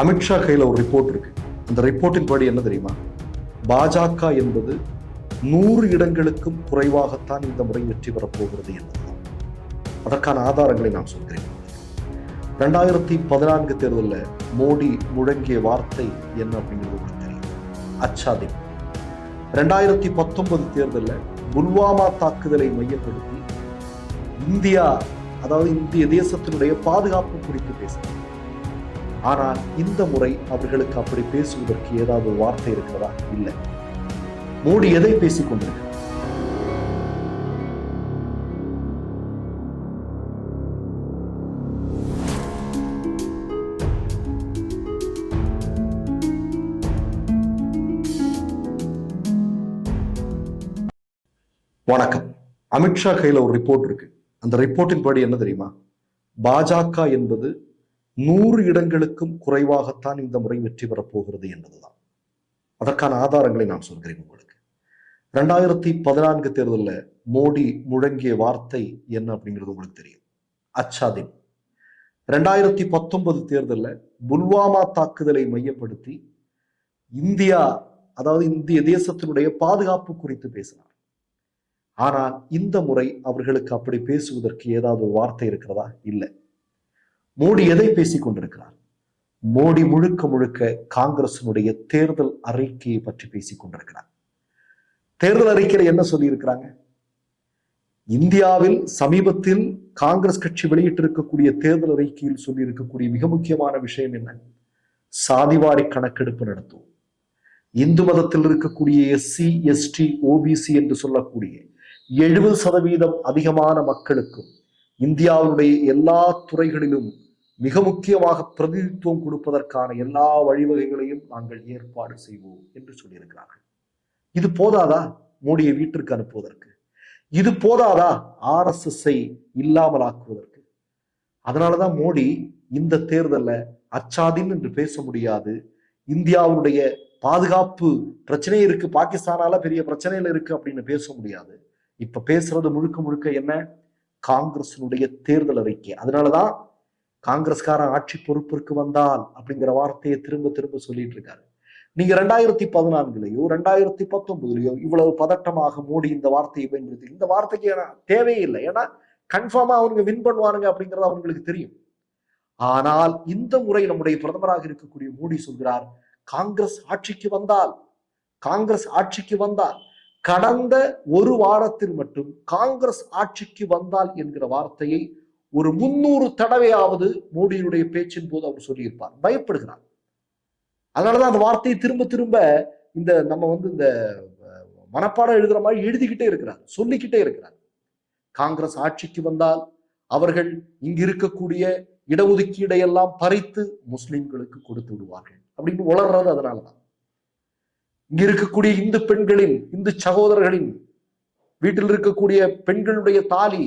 அமித்ஷா கையில் ஒரு ரிப்போர்ட் இருக்கு. அந்த ரிப்போர்ட்டின் படி என்ன தெரியுமா? பாஜக என்பது 100 இடங்களுக்கும் குறைவாகத்தான் இந்த முறை வெற்றி பெறப் போகிறது என்பதுதான். அதற்கான ஆதாரங்களை நான் சொல்கிறேன். 2014 தேர்தலில் மோடி முழங்கிய வார்த்தை என்ன அப்படிங்கிறது உங்களுக்கு தெரியும். அச்சாதின். 2019 தேர்தலில் புல்வாமா தாக்குதலை மையப்படுத்தி இந்தியா, அதாவது இந்திய தேசத்தினுடைய பாதுகாப்பு குறித்து பேசினார். ஆனால் இந்த முறை அவர்களுக்கு அப்படி பேசுவதற்கு ஏதாவது வார்த்தை இருக்கிறதா? இல்லை. மோடி எதை பேசிக் கொண்டிருக்கிறார்? வணக்கம். அமித்ஷா கையில் ஒரு ரிப்போர்ட் இருக்கு. அந்த ரிப்போர்ட்டின் படி என்ன தெரியுமா? பாஜக என்பது 100 இடங்களுக்கும் குறைவாகத்தான் இந்த முறை வெற்றி பெறப் போகிறது என்பதுதான். அதற்கான ஆதாரங்களை நான் சொல்கிறேன் உங்களுக்கு. 2014 தேர்தலில் மோடி முழங்கிய வார்த்தை என்ன அப்படிங்கிறது உங்களுக்கு தெரியும். அச்சாதின். 2019 தேர்தலில் புல்வாமா தாக்குதலை மையப்படுத்தி இந்தியா, அதாவது இந்திய தேசத்தினுடைய பாதுகாப்பு குறித்து பேசினார். ஆனால் இந்த முறை அவர்களுக்கு அப்படி பேசுவதற்கு ஏதாவது வார்த்தை இருக்கிறதா? இல்லை. மோடி எதை பேசிக் கொண்டிருக்கிறார்? மோடி முழுக்க முழுக்க காங்கிரசினுடைய தேர்தல் அறிக்கையை பற்றி பேசிக் கொண்டிருக்கிறார். தேர்தல் அறிக்கையில என்ன சொல்லி இருக்கிறாங்க? இந்தியாவில் சமீபத்தில் காங்கிரஸ் கட்சி வெளியிட்டிருக்கக்கூடிய தேர்தல் அறிக்கையில் சொல்லி இருக்கக்கூடிய மிக முக்கியமான விஷயம் என்ன? சாதிவாரி கணக்கெடுப்பு நடத்தும். இந்து மதத்தில் இருக்கக்கூடிய எஸ்சி, எஸ்டி, ஓபிசி என்று சொல்லக்கூடிய 70% அதிகமான மக்களுக்கும் இந்தியாவுடைய எல்லா துறைகளிலும் மிக முக்கியமாக பிரதிநிதித்துவம் கொடுப்பதற்கான எல்லா வழிவகைகளையும் நாங்கள் ஏற்பாடு செய்வோம் என்று சொல்லியிருக்கிறார்கள். இது போதாதா மோடியை வீட்டிற்கு அனுப்புவதற்கு? இது போதாதா RSS-ஐ இல்லாமல் ஆக்குவதற்கு? அதனாலதான் மோடி இந்த தேர்தலில் அச்சாதின் என்று பேச முடியாது, இந்தியாவுடைய பாதுகாப்பு பிரச்சனை இருக்கு, பாகிஸ்தானால பெரிய பிரச்சனையில இருக்கு அப்படின்னு பேச முடியாது. இப்ப பேசுறது முழுக்க முழுக்க என்ன? காங்கிரசினுடைய தேர்தல் அறிக்கை. அதனாலதான் காங்கிரஸ்காரன் ஆட்சி பொறுப்பிற்கு வந்தால் அப்படிங்கிற வார்த்தையை திரும்ப திரும்ப சொல்லிட்டு இருக்காரு. நீங்க 2014லயோ 2019லயோ இவ்வளவு பதட்டமாக மோடி இந்த வார்த்தையை பயன்படுத்தி, இந்த வார்த்தைக்கு தேவையே இல்லை. ஏன்னா கன்ஃபார்மா அவங்க வின் பண்ணுவாருங்க அப்படிங்கிறது அவங்களுக்கு தெரியும். ஆனால் இந்த முறை நம்முடைய பிரதமராக இருக்கக்கூடிய மோடி சொல்கிறார், காங்கிரஸ் ஆட்சிக்கு வந்தால் கடந்த ஒரு வாரத்தில் மட்டும் காங்கிரஸ் ஆட்சிக்கு வந்தால் என்கிற வார்த்தையை ஒரு 300 தடவையாவது மோடியினுடைய பேச்சின் போது அவர் சொல்லியிருப்பார். பயப்படுகிறார். அதனாலதான் அந்த வார்த்தையை திரும்ப திரும்ப இந்த மனப்பாடம் எழுதுற மாதிரி எழுதிக்கிட்டே இருக்கிறார், சொல்லிக்கிட்டே இருக்கிறார். காங்கிரஸ் ஆட்சிக்கு வந்தால் அவர்கள் இங்கு இருக்கக்கூடிய இடஒதுக்கீடையெல்லாம் பறித்து முஸ்லிம்களுக்கு கொடுத்து விடுவார்கள் அப்படின்னு உளர்றது. அதனாலதான் இங்க இருக்கக்கூடிய இந்து பெண்களின், இந்து சகோதரர்களின் வீட்டில் இருக்கக்கூடிய பெண்களுடைய தாலி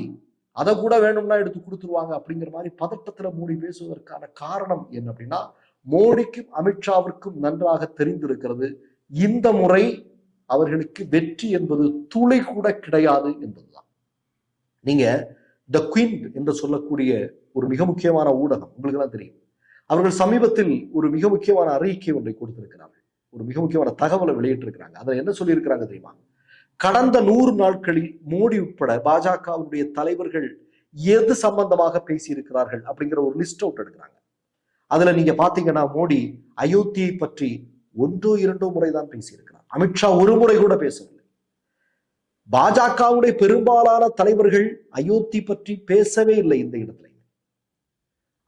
அதை கூட வேணும்னா எடுத்து கொடுத்துருவாங்க அப்படிங்கிற மாதிரி பதட்டத்துல மோடி பேசுவதற்கான காரணம் என்ன அப்படின்னா, மோடிக்கும் அமித்ஷாவிற்கும் நன்றாக தெரிந்திருக்கிறது, இந்த முறை அவர்களுக்கு வெற்றி என்பது துளி கூட கிடையாது என்பதுதான். நீங்க த குயின் என்று சொல்லக்கூடிய ஒரு மிக முக்கியமான ஊடகம் உங்களுக்கு எல்லாம் தெரியும். அவர்கள் சமீபத்தில் ஒரு மிக முக்கியமான அறிக்கை ஒன்றை கொடுத்திருக்கிறார்கள், ஒரு மிக முக்கியமான தகவலை வெளியிட்டிருக்கிறாங்க. அதுல என்ன சொல்லி இருக்கிறாங்க தெரியுமா? கடந்த 100 நாட்களில் மோடி உட்பட பாஜகவுடைய தலைவர்கள் எது சம்பந்தமாக பேசியிருக்கிறார்கள் அப்படிங்கிற ஒரு லிஸ்ட் அவுட் எடுக்கிறாங்க. அதுல நீங்க பாத்தீங்கன்னா மோடி அயோத்தியை பற்றி 1-2 முறைதான் பேசியிருக்கிறார். அமித்ஷா ஒரு முறை கூட பேசவில்லை. பாஜகவுடைய பெரும்பாலான தலைவர்கள் அயோத்தி பற்றி பேசவே இல்லை இந்த இடத்துல.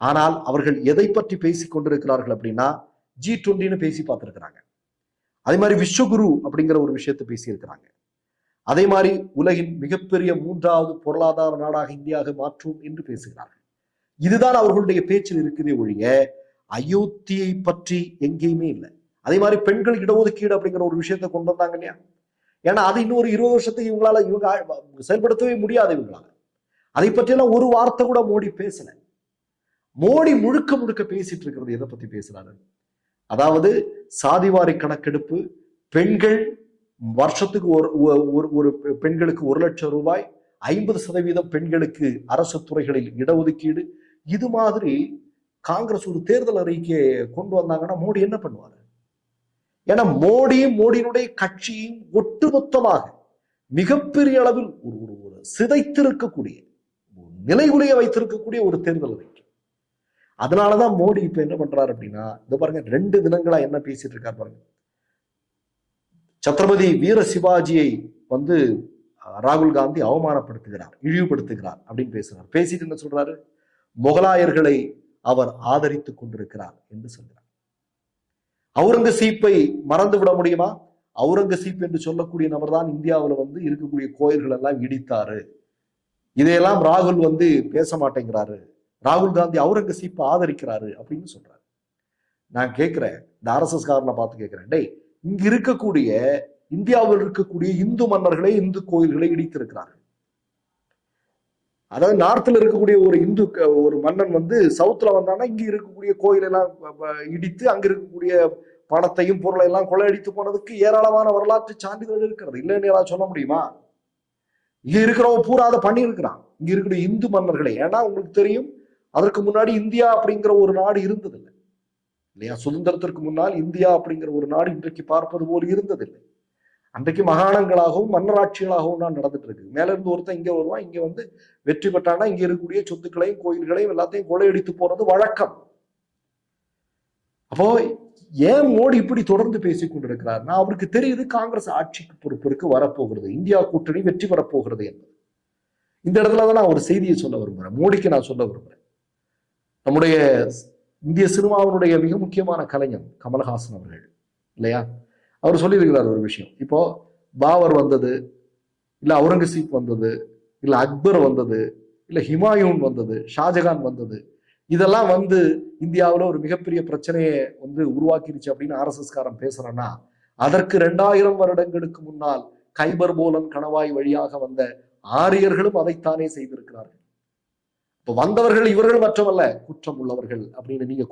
ஆனால் அவர்கள் எதை பற்றி பேசிக் கொண்டிருக்கிறார்கள் அப்படின்னா, G20 பேசி பார்த்திருக்கிறாங்க. அதே மாதிரி விஸ்வகுரு அப்படிங்கிற ஒரு விஷயத்தை பேசியிருக்கிறாங்க. அதே மாதிரி உலகின் மிகப்பெரிய 3வது பொருளாதார நாடாக இந்தியாவை மாற்றும் என்று பேசுகிறார்கள். இதுதான் அவர்களுடைய பேச்சில் இருக்குதே ஒழிய அயோத்தியை பற்றி எங்கேயுமே இல்லை. அதே மாதிரி பெண்கள் இடஒதுக்கீடு அப்படிங்கிற ஒரு விஷயத்தை கொண்டு வந்தாங்க இல்லையா? ஏன்னா அது இன்னொரு 20 வருஷத்துக்கு இவங்க செயல்படுத்தவே முடியாது இவங்களால. அதை பற்றியெல்லாம் ஒரு வார்த்தை கூட மோடி பேசல. மோடி முழுக்க முழுக்க பேசிட்டு இருக்கிறது எதை பத்தி பேசுறாரு? அதாவது சாதிவாரி கணக்கெடுப்பு, பெண்கள் வருஷத்துக்கு ஒரு பெண்களுக்கு 1 லட்சம் ரூபாய், 50% பெண்களுக்கு அரசு துறைகளில் இடஒதுக்கீடு, இது மாதிரி காங்கிரஸ் ஒரு தேர்தல் அறிக்கையை கொண்டு வந்தாங்கன்னா மோடி என்ன பண்ணுவாரு? ஏன்னா மோடியும் மோடியினுடைய கட்சியும் ஒட்டுமொத்தமாக மிகப்பெரிய அளவில் ஒரு சிதைத்திருக்கக்கூடிய, நிலைகுலிய வைத்திருக்கக்கூடிய ஒரு தேர்தல் அறிக்கை. அதனாலதான் மோடி இப்ப என்ன பண்றாரு அப்படின்னா, இந்த பாருங்க 2 தினங்களா என்ன பேசிட்டு இருக்காரு பாருங்க. சத்ரபதி வீர சிவாஜியை ராகுல் காந்தி அவமானப்படுத்துகிறார், இழிவுபடுத்துகிறார் அப்படின்னு பேசுறாரு. பேசிட்டு என்ன சொல்றாரு? முகலாயர்களை அவர் ஆதரித்துக் கொண்டிருக்கிறார் என்று சொல்கிறார். அவுரங்கசீப்பை மறந்து விட முடியுமா? அவுரங்கசீப் என்று சொல்லக்கூடிய நபர் தான் இந்தியாவில் இருக்கக்கூடிய கோயில்கள் எல்லாம் இடித்தாரு. இதையெல்லாம் ராகுல் பேச மாட்டேங்கிறாரு. ராகுல் காந்தி அவுரங்கசீப்பை ஆதரிக்கிறாரு அப்படின்னு சொல்றாரு. நான் கேட்கிறேன், இந்த RSS காரனை பார்த்து கேட்கிறேன், டேய், இங்க இருக்கக்கூடிய இந்தியாவில் இருக்கக்கூடிய இந்து மன்னர்களை, இந்து கோயில்களை இடித்திருக்கிறார்கள். அதாவது நார்த்ல இருக்கக்கூடிய ஒரு மன்னன் சவுத்துல வந்தான்னா இங்க இருக்கக்கூடிய கோயில் எல்லாம் இடித்து அங்க இருக்கக்கூடிய பணத்தையும் பொருளை எல்லாம் கொள்ளையடித்து போனதுக்கு ஏராளமான வரலாற்று சான்றிதழ் இருக்கிறது. இல்லைன்னு யாராவது சொல்ல முடியுமா? இங்க இருக்கிறவங்க பூரா அதை பண்ணி இருக்கிறான், இங்க இருக்கிற இந்து மன்னர்களை. ஏன்னா உங்களுக்கு தெரியும், அதற்கு முன்னாடி இந்தியா அப்படிங்கிற ஒரு நாடு இருந்ததில்லை இல்லையா? சுதந்திரத்திற்கு முன்னால் இந்தியா அப்படிங்கிற ஒரு நாடு இன்றைக்கு பார்ப்பது போல் இருந்ததில்லை. அன்றைக்கு மகாணங்களாகவும் மன்னராட்சிகளாகவும் தான் நடந்துட்டு இருக்கு. மேல இருந்து ஒருத்தன் இங்க வருவான், இங்க வெற்றி பெற்றானா இங்க இருக்கக்கூடிய சொத்துக்களையும் கோயில்களையும் எல்லாத்தையும் கொள்ளையடித்து போறது வழக்கம். அப்போ ஏன் மோடி இப்படி தொடர்ந்து பேசிக் கொண்டிருக்கிறார்னா, அவருக்கு தெரியுது காங்கிரஸ் ஆட்சிக்கு பொறுப்பிற்கு வரப்போகிறது, இந்தியா கூட்டணி வெற்றி பெறப்போகிறது என்பது. இந்த இடத்துலதான் நான் ஒரு செய்தியை சொல்ல விரும்புறேன், மோடிக்கு நான் சொல்ல விரும்புறேன். நம்முடைய இந்திய சினிமாவினுடைய மிக முக்கியமான கலைஞர் கமல்ஹாசன் அவர்கள் இல்லையா, அவர் சொல்லியிருக்கிறார் ஒரு விஷயம். இப்போ பாபர் வந்தது, இல்ல அவுரங்கசீப் வந்தது, இல்ல அக்பர் வந்தது, இல்ல ஹிமாயூன் வந்தது, ஷாஜகான் வந்தது, இதெல்லாம் இந்தியாவில் ஒரு மிகப்பெரிய பிரச்சனையை உருவாக்கிருச்சு அப்படின்னு RSS காரன் பேசுறேன்னா, அதற்கு 2000 வருடங்களுக்கு முன்னால் கைபர் போலன் கணவாய் வழியாக வந்த ஆரியர்களும் அதைத்தானே செய்திருக்கிறார்கள். இப்ப வந்தவர்கள் இவர்கள் மற்றமல்ல, குற்றம் உள்ளவர்கள் அப்படின்னு நீங்க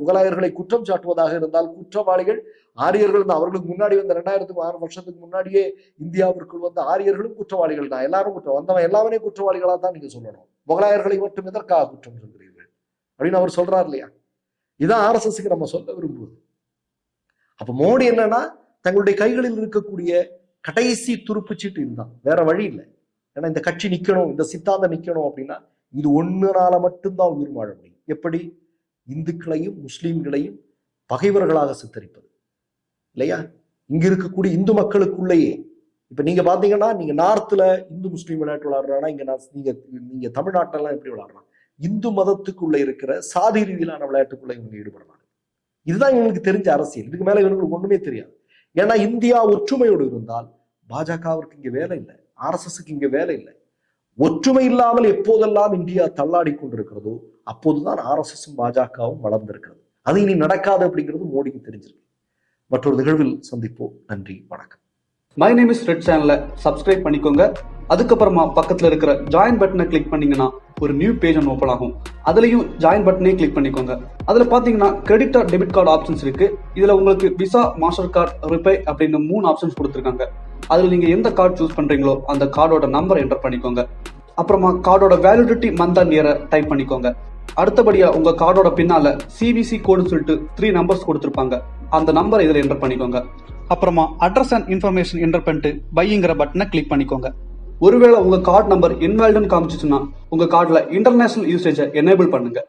முகலாயர்களை குற்றம் சாட்டுவதாக இருந்தால் குற்றவாளிகள் ஆரியர்கள் தான். அவர்களுக்கு முன்னாடி 2006 வருஷத்துக்கு முன்னாடியே இந்தியாவிற்குள் ஆரியர்களும் குற்றவாளிகள் தான். எல்லாரும் வந்தவன் எல்லாமே குற்றவாளிகளா தான் நீங்க சொல்லணும். முகலாயர்களை மட்டும் எதற்காக குற்றம் சொல்கிறீர்கள் அப்படின்னு அவர் சொல்றாரு இல்லையா? இதான் RSSக்கு நம்ம சொல்ல விரும்புவது. அப்ப மோடி என்னன்னா, தங்களுடைய கைகளில் இருக்கக்கூடிய கடைசி துருப்பு சீட்டு இதுதான், வேற வழி இல்லை. ஏன்னா இந்த கட்சி நிக்கணும், இந்த சித்தாந்தம் நிக்கணும் அப்படின்னா இது ஒண்ணுனால மட்டும்தான் உயிர் வாழ முடியும். எப்படி? இந்துக்களையும் முஸ்லீம்களையும் பகைவர்களாக சித்தரிப்பது இல்லையா? இங்க இருக்கக்கூடிய இந்து மக்களுக்குள்ளேயே இப்ப நீங்க பாத்தீங்கன்னா, நீங்க நார்த்ல இந்து முஸ்லீம் விளையாட்டு விளையாடுறாங்கன்னா, நீங்க தமிழ்நாட்டிலாம் எப்படி விளையாடுறாங்க? இந்து மதத்துக்குள்ள இருக்கிற சாதி ரீதியிலான விளையாட்டுக்குள்ள இவங்க ஈடுபடுறாங்க. இதுதான் இவங்களுக்கு தெரிஞ்ச அரசியல். இதுக்கு மேல இவங்களுக்கு ஒண்ணுமே தெரியாது. ஏன்னா இந்தியா ஒற்றுமையோடு இருந்தால் பாஜகவிற்கு இங்க வேலை இல்லை, RSSக்கு இங்க வேலை இல்லை. ஒற்றுமை இல்லாமல் எப்போதெல்லாம் இந்தியா தள்ளாடி கொண்டிருக்கிறதோ அப்போதுதான் RSSம் பாஜகவும் வளர்ந்திருக்கிறது. அது இனி நடக்காது அப்படிங்கிறது மோடிக்கு தெரிஞ்சிருக்கு. மற்றொரு நிகழ்வில் சந்திப்போம். நன்றி, வணக்கம். மை நேம் இஸ் ரெட் சேனலை சப்ஸ்கிரைப் பண்ணிக்கோங்க. அதுக்கப்புறமா பக்கத்துல இருக்கிற ஜாயின் பட்டனை கிளிக் பண்ணீங்கன்னா ஒரு நியூ பேஜ் ஒன்று ஓப்பன் ஆகும். அதுலயும் ஜாயின் பட்டனே கிளிக் பண்ணிக்கோங்க. அதுல பாத்தீங்கன்னா credit R debit card options இருக்கு. இதுல உங்களுக்கு விசா, மாஸ்டர் கார்டு, ரிப்பே அப்படின்னு 3 ஆப்ஷன்ஸ் கொடுத்துருக்காங்க. அதுல நீங்க எந்த கார்டு சூஸ் பண்றீங்களோ அந்த கார்டோட நம்பர் என்டர் பண்ணிக்கோங்க. அப்புறமா கார்டோட வேலிடிட்டி மந்த் அண்ட் இயரை டைப் பண்ணிக்கோங்க. அடுத்தபடியா உங்க கார்டோட பின்னால CVC கோடுன்னு சொல்லிட்டு 3 நம்பர்ஸ் கொடுத்துருப்பாங்க. அந்த நம்பர் இதுல என்டர் பண்ணிக்கோங்க. அப்புறமா அட்ரஸ் அண்ட் இன்ஃபர்மேஷன் என்டர் பண்ணிட்டு பைங்கிற பட்டனை கிளிக் பண்ணிக்கோங்க. ஒருவேளை உங்க கார்டு நம்பர் இன்வாலிட்னு காமிச்சிச்சுன்னா உங்க கார்டுல இன்டர்நேஷனல் யூசேஜை எனேபிள் பண்ணுங்க.